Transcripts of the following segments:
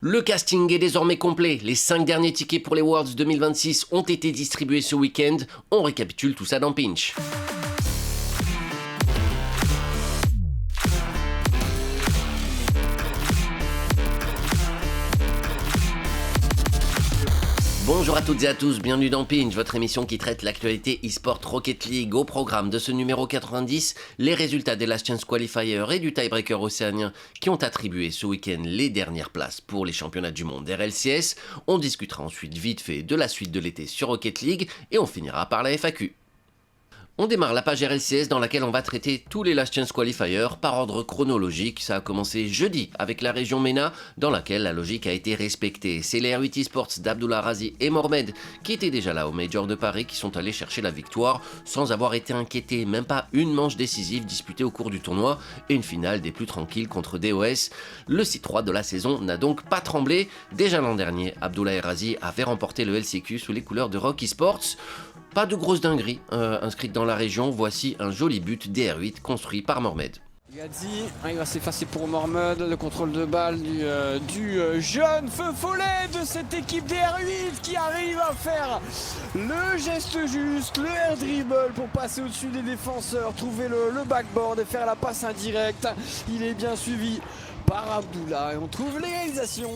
Le casting est désormais complet, les 5 derniers tickets pour les Worlds 2026 ont été distribués ce week-end, on récapitule tout ça dans Pinch. Bonjour à toutes et à tous, bienvenue dans Pinch, votre émission qui traite l'actualité e-sport Rocket League. Au programme de ce numéro 90, les résultats des Last Chance Qualifiers et du tiebreaker océanien qui ont attribué ce week-end les dernières places pour les championnats du monde RLCS. On discutera ensuite vite fait de la suite de l'été sur Rocket League et on finira par la FAQ. On démarre la page RLCS dans laquelle on va traiter tous les Last Chance Qualifiers par ordre chronologique. Ça a commencé jeudi avec la région MENA dans laquelle la logique a été respectée. C'est les R8 Esports d'Abdullah Razi et Mohamed qui étaient déjà là au Major de Paris qui sont allés chercher la victoire sans avoir été inquiétés. Même pas une manche décisive disputée au cours du tournoi et une finale des plus tranquilles contre DOS. Le C3 de la saison n'a donc pas tremblé. Déjà l'an dernier, Abdullah et Razi avaient remporté le LCQ sous les couleurs de Rock Esports. Pas de grosse dinguerie inscrite dans la région, voici un joli but DR8 construit par Mohamed. Gadzi, il va s'effacer pour Mohamed, le contrôle de balle du jeune feu follet de cette équipe DR8 qui arrive à faire le geste juste, le air dribble pour passer au-dessus des défenseurs, trouver le backboard et faire la passe indirecte. Il est bien suivi par Abdullah et on trouve l'égalisation.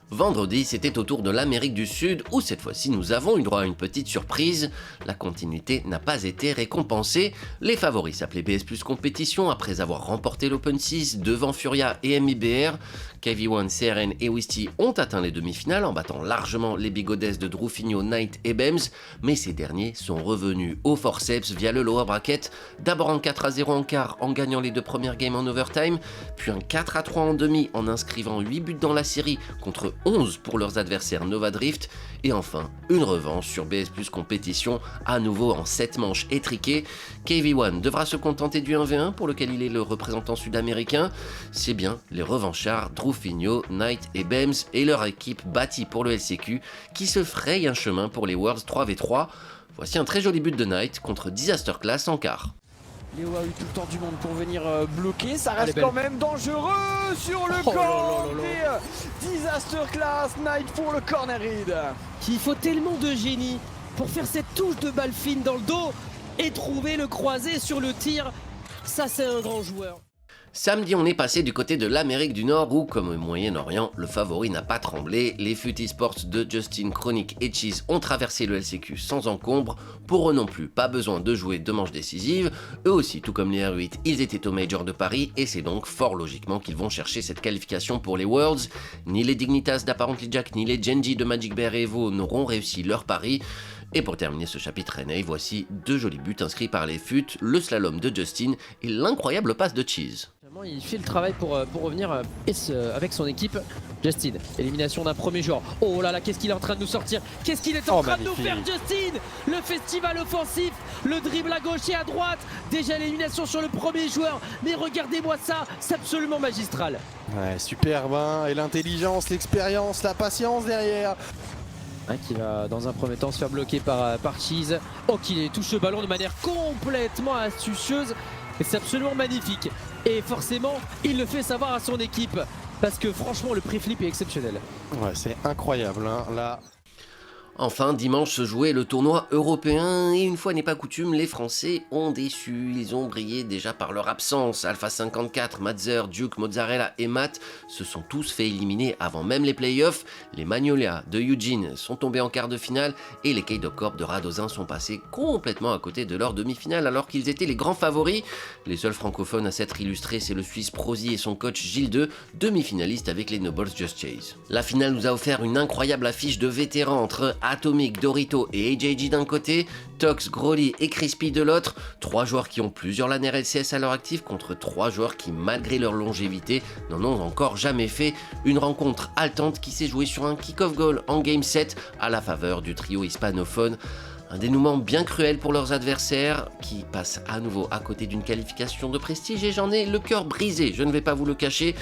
Vendredi, c'était au tour de l'Amérique du Sud où cette fois-ci nous avons eu droit à une petite surprise. La continuité n'a pas été récompensée. Les favoris s'appelaient BS Plus Compétition après avoir remporté l'Open 6 devant Furia et MIBR. KV1, CRN et Wisty ont atteint les demi-finales en battant largement les Bigodes de Drufinho, Knight et Bems, mais ces derniers sont revenus au forceps via le lower bracket, d'abord en 4-0 en quart en gagnant les 2 premières games en overtime, puis un 4-3 en demi en inscrivant 8 buts dans la série contre 11 pour leurs adversaires Nova Drift, et enfin une revanche sur BS Plus Compétition, à nouveau en 7 manches étriquées. KV1 devra se contenter du 1v1 pour lequel il est le représentant sud-américain. C'est bien les revanchards Drufinho, Knight et Bems et leur équipe bâtie pour le LCQ qui se fraye un chemin pour les Worlds 3v3. Voici un très joli but de Knight contre Disaster Class en quart. Léo a eu tout le temps du monde pour venir bloquer, ça reste quand même dangereux sur le corps des Disaster Class, Knight pour le corner read. Il faut tellement de génie pour faire cette touche de balle fine dans le dos et trouver le croisé sur le tir. Ça, c'est un grand joueur. Samedi, on est passé du côté de l'Amérique du Nord où, comme au Moyen-Orient, le favori n'a pas tremblé. Les FUT Esports de Justin, Chronic et Cheese ont traversé le LCQ sans encombre. Pour eux non plus, pas besoin de jouer 2 manches décisives. Eux aussi, tout comme les R8, ils étaient au Major de Paris et c'est donc fort logiquement qu'ils vont chercher cette qualification pour les Worlds. Ni les Dignitas d'Apparently Jack ni les Genji de Magic Bear et Evo n'auront réussi leur pari. Et pour terminer ce chapitre NA, voici 2 jolis buts inscrits par les FUT, le slalom de Justin et l'incroyable passe de Cheese. Il fait le travail pour revenir avec son équipe. Justin, élimination d'un premier joueur. Oh là là, qu'est-ce qu'il est en train de nous sortir? Qu'est-ce qu'il est en train de nous faire, Justin? Le festival offensif, le dribble à gauche et à droite. Déjà l'élimination sur le premier joueur. Mais regardez-moi ça, c'est absolument magistral. Ouais, superbe, hein, et l'intelligence, l'expérience, la patience derrière. Qui va dans un premier temps se faire bloquer par Cheese. Oh, qui touche le ballon de manière complètement astucieuse. Et c'est absolument magnifique. Et forcément, il le fait savoir à son équipe. Parce que franchement, le pré-flip est exceptionnel. Ouais, c'est incroyable, hein, là. Enfin, dimanche se jouait le tournoi européen et une fois n'est pas coutume, les Français ont déçu. Ils ont brillé déjà par leur absence. Alpha 54, Matzer, Duke, Mozzarella et Matt se sont tous fait éliminer avant même les playoffs. Les Magnolia de Eugene sont tombés en quart de finale et les K-Dog Corp de Radozin sont passés complètement à côté de leur demi-finale alors qu'ils étaient les grands favoris. Les seuls francophones à s'être illustrés, c'est le Suisse Prozy et son coach Gilles 2, demi-finaliste avec les Nobles Just Chase. La finale nous a offert une incroyable affiche de vétérans entre Atomic, Dorito et AJG d'un côté, Tox, Grolly et Crispy de l'autre, 3 joueurs qui ont plusieurs LAN RLCS à leur actif contre 3 joueurs qui, malgré leur longévité, n'en ont encore jamais fait. Une rencontre haletante qui s'est jouée sur un kick-off goal en game 7 à la faveur du trio hispanophone. Un dénouement bien cruel pour leurs adversaires qui passent à nouveau à côté d'une qualification de prestige et j'en ai le cœur brisé, je ne vais pas vous le cacher.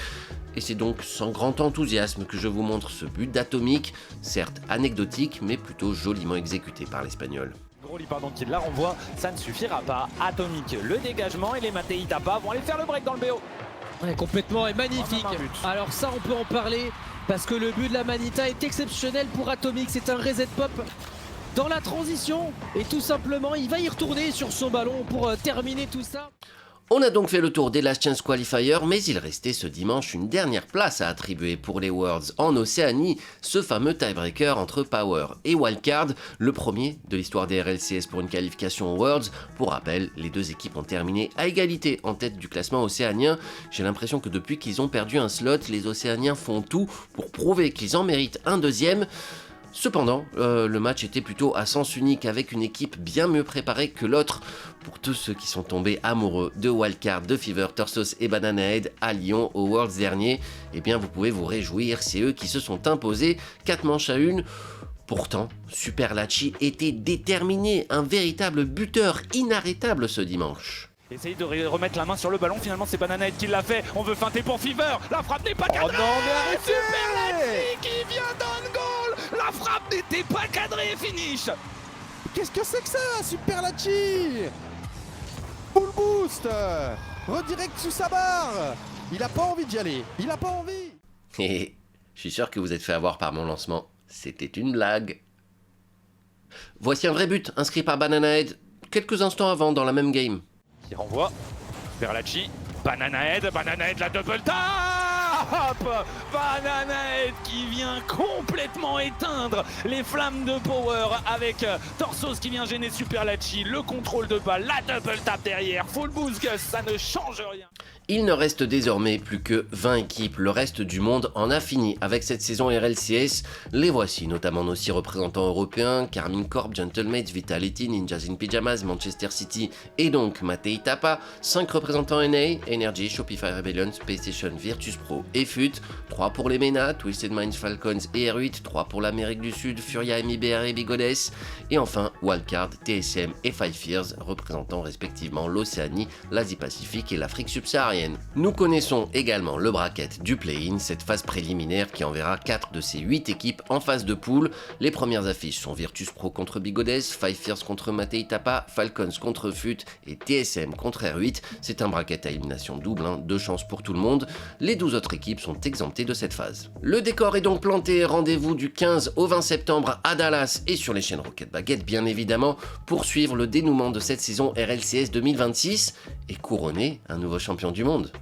Et c'est donc sans grand enthousiasme que je vous montre ce but d'Atomic, certes anecdotique mais plutôt joliment exécuté par l'Espagnol. Grolly qui la renvoie, ça ne suffira pas. Atomic, le dégagement et les Matei Tapa vont aller faire le break dans le BO. Ouais, complètement et magnifique. Alors ça on peut en parler. parce que le but de la Manita est exceptionnel pour Atomic. C'est un reset pop dans la transition et tout simplement il va y retourner sur son ballon pour terminer tout ça. On a donc fait le tour des Last Chance Qualifiers, mais il restait ce dimanche une dernière place à attribuer pour les Worlds en Océanie, ce fameux tiebreaker entre Power et Wildcard, le premier de l'histoire des RLCS pour une qualification aux Worlds. Pour rappel, les deux équipes ont terminé à égalité en tête du classement océanien. J'ai l'impression que depuis qu'ils ont perdu un slot, les Océaniens font tout pour prouver qu'ils en méritent un deuxième. Cependant, le match était plutôt à sens unique avec une équipe bien mieux préparée que l'autre. Pour tous ceux qui sont tombés amoureux de Wildcard, de Fever, Torsos et Bananahead à Lyon au Worlds dernier, eh bien vous pouvez vous réjouir, c'est eux qui se sont imposés 4 manches à 1. Pourtant, Superlachi était déterminé, un véritable buteur inarrêtable ce dimanche. Essaye de remettre la main sur le ballon, finalement c'est Bananahead qui l'a fait, on veut feinter pour Fever, la frappe n'est pas cadrée. Oh non mais arrêtez! Superlachi qui vient d'un goal, la frappe n'était pas cadrée, finish. Qu'est-ce que c'est que ça, Superlachi? Full boost, redirect sous sa barre. Il a pas envie d'y aller, il a pas envie. Et je suis sûr que vous êtes fait avoir par mon lancement, c'était une blague. Voici un vrai but inscrit par Bananahead quelques instants avant dans la même game. Qui renvoie, Superlachi, Bananahead la double tap. Bananahead qui vient complètement éteindre les flammes de Power avec Torsos qui vient gêner Superlachi, le contrôle de balle, la double tap derrière, full boost Gus, ça ne change rien. Il ne reste désormais plus que 20 équipes, le reste du monde en a fini avec cette saison RLCS. Les voici, notamment nos 6 représentants européens, Karmine Corp, Gentlemates, Vitality, Ninjas in Pyjamas, Manchester City et donc Matei Tapa, 5 représentants NA, Energy, Shopify Rebellion, Space Virtus Pro et FUT, 3 pour les MENA, Twisted Minds Falcons et R8, 3 pour l'Amérique du Sud, Furia, MIBR et Bigodes, et enfin Wildcard, TSM et Five Fears, représentant respectivement l'Océanie, l'Asie-Pacifique et l'Afrique subsaharienne. Nous connaissons également le bracket du play-in, cette phase préliminaire qui enverra 4 de ces 8 équipes en phase de poule. Les premières affiches sont Virtus Pro contre Bigodes, Five Fears contre Matei Tapa, Falcons contre FUT et TSM contre R8. C'est un bracket à élimination double, 2 chances pour tout le monde. Les 12 autres équipes sont exemptées de cette phase. Le décor est donc planté, rendez-vous du 15 au 20 septembre à Dallas et sur les chaînes Rocket Baguette bien évidemment pour suivre le dénouement de cette saison RLCS 2026 et couronner un nouveau champion du monde.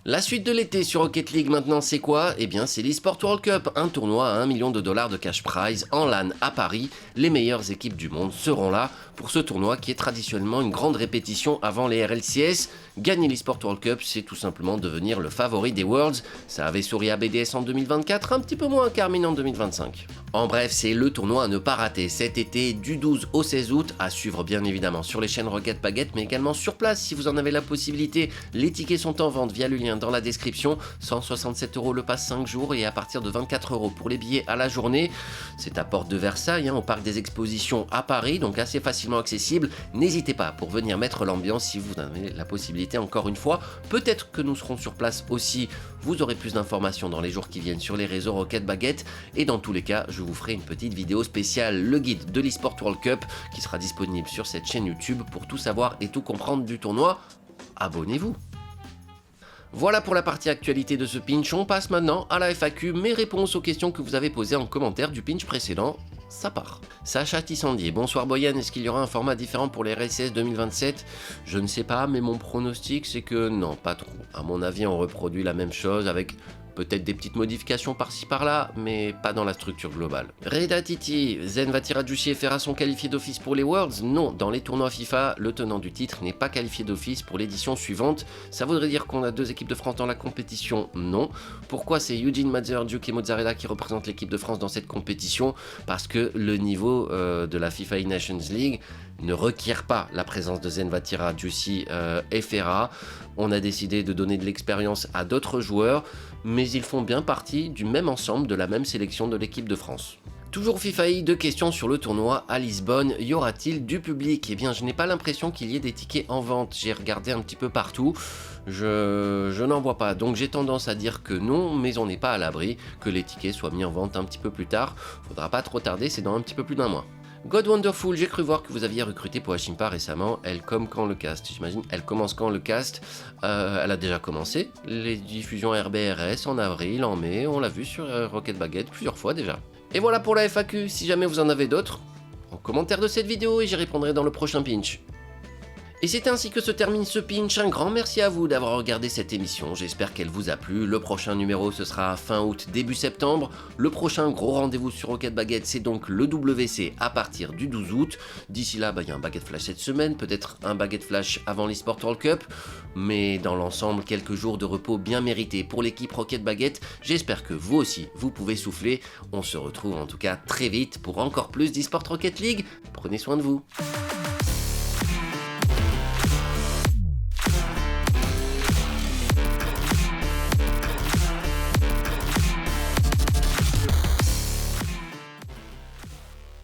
La suite de l'été sur Rocket League maintenant c'est quoi? Eh bien c'est l'eSport World Cup, un tournoi à 1 million de dollars de cash prize en LAN à Paris. Les meilleures équipes du monde seront là pour ce tournoi qui est traditionnellement une grande répétition avant les RLCS. Gagner l'eSport World Cup, c'est tout simplement devenir le favori des Worlds. Ça avait souri à BDS en 2024, un petit peu moins à Carmine en 2025. En bref, c'est le tournoi à ne pas rater cet été du 12 au 16 août, à suivre bien évidemment sur les chaînes Rocket Baguette, mais également sur place si vous en avez la possibilité. Les tickets sont en vente via le lien dans la description, 167 € le pass 5 jours et à partir de 24 € pour les billets à la journée. C'est à Porte de Versailles, au Parc des Expositions à Paris, donc assez facilement accessible. N'hésitez pas pour venir mettre l'ambiance si vous en avez la possibilité encore une fois. Peut-être que nous serons sur place aussi, vous aurez plus d'informations dans les jours qui viennent sur les réseaux Rocket Baguette et dans tous les cas, je vous ferai une petite vidéo spéciale, le guide de l'eSport World Cup qui sera disponible sur cette chaîne YouTube pour tout savoir et tout comprendre du tournoi. Abonnez-vous! Voilà pour la partie actualité de ce pinch, on passe maintenant à la FAQ, mes réponses aux questions que vous avez posées en commentaire du pinch précédent. Ça part. Sacha Tissandier, bonsoir Boyan, est-ce qu'il y aura un format différent pour les RLCS 2027? Je ne sais pas, mais mon pronostic c'est que non, pas trop. À mon avis, on reproduit la même chose avec peut-être des petites modifications par-ci par-là, mais pas dans la structure globale. Reda Titi, Zen va-t-il et Ferra sont qualifiés d'office pour les Worlds? Non, dans les tournois FIFA, le tenant du titre n'est pas qualifié d'office pour l'édition suivante. Ça voudrait dire qu'on a 2 équipes de France dans la compétition? Non. Pourquoi c'est Eugene Madzer, Duke et Mozzarella qui représentent l'équipe de France dans cette compétition? Parce que le niveau de la FIFA E-Nations League ne requiert pas la présence de Zen Vatira, Juicy et Ferra. On a décidé de donner de l'expérience à d'autres joueurs, mais ils font bien partie du même ensemble, de la même sélection de l'équipe de France. Toujours FIFAI, 2 questions sur le tournoi à Lisbonne. Y aura-t-il du public? Eh bien, je n'ai pas l'impression qu'il y ait des tickets en vente. J'ai regardé un petit peu partout. Je n'en vois pas. Donc j'ai tendance à dire que non, mais on n'est pas à l'abri que les tickets soient mis en vente un petit peu plus tard. Faudra pas trop tarder, c'est dans un petit peu plus d'1 mois. God Wonderful, j'ai cru voir que vous aviez recruté pour Ashimpa récemment. Elle comme quand le cast, j'imagine. Elle commence quand le cast? Elle a déjà commencé. Les diffusions RBRS en avril, en mai, on l'a vu sur Rocket Baguette plusieurs fois déjà. Et voilà pour la FAQ, si jamais vous en avez d'autres, en commentaire de cette vidéo et j'y répondrai dans le prochain pinch. Et c'est ainsi que se termine ce pinch, un grand merci à vous d'avoir regardé cette émission, j'espère qu'elle vous a plu, le prochain numéro ce sera fin août, début septembre, le prochain gros rendez-vous sur Rocket Baguette c'est donc le WC à partir du 12 août, d'ici là il y a un Baguette Flash cette semaine, peut-être un Baguette Flash avant l'eSport World Cup, mais dans l'ensemble quelques jours de repos bien mérités pour l'équipe Rocket Baguette, j'espère que vous aussi vous pouvez souffler, on se retrouve en tout cas très vite pour encore plus d'eSport Rocket League, prenez soin de vous.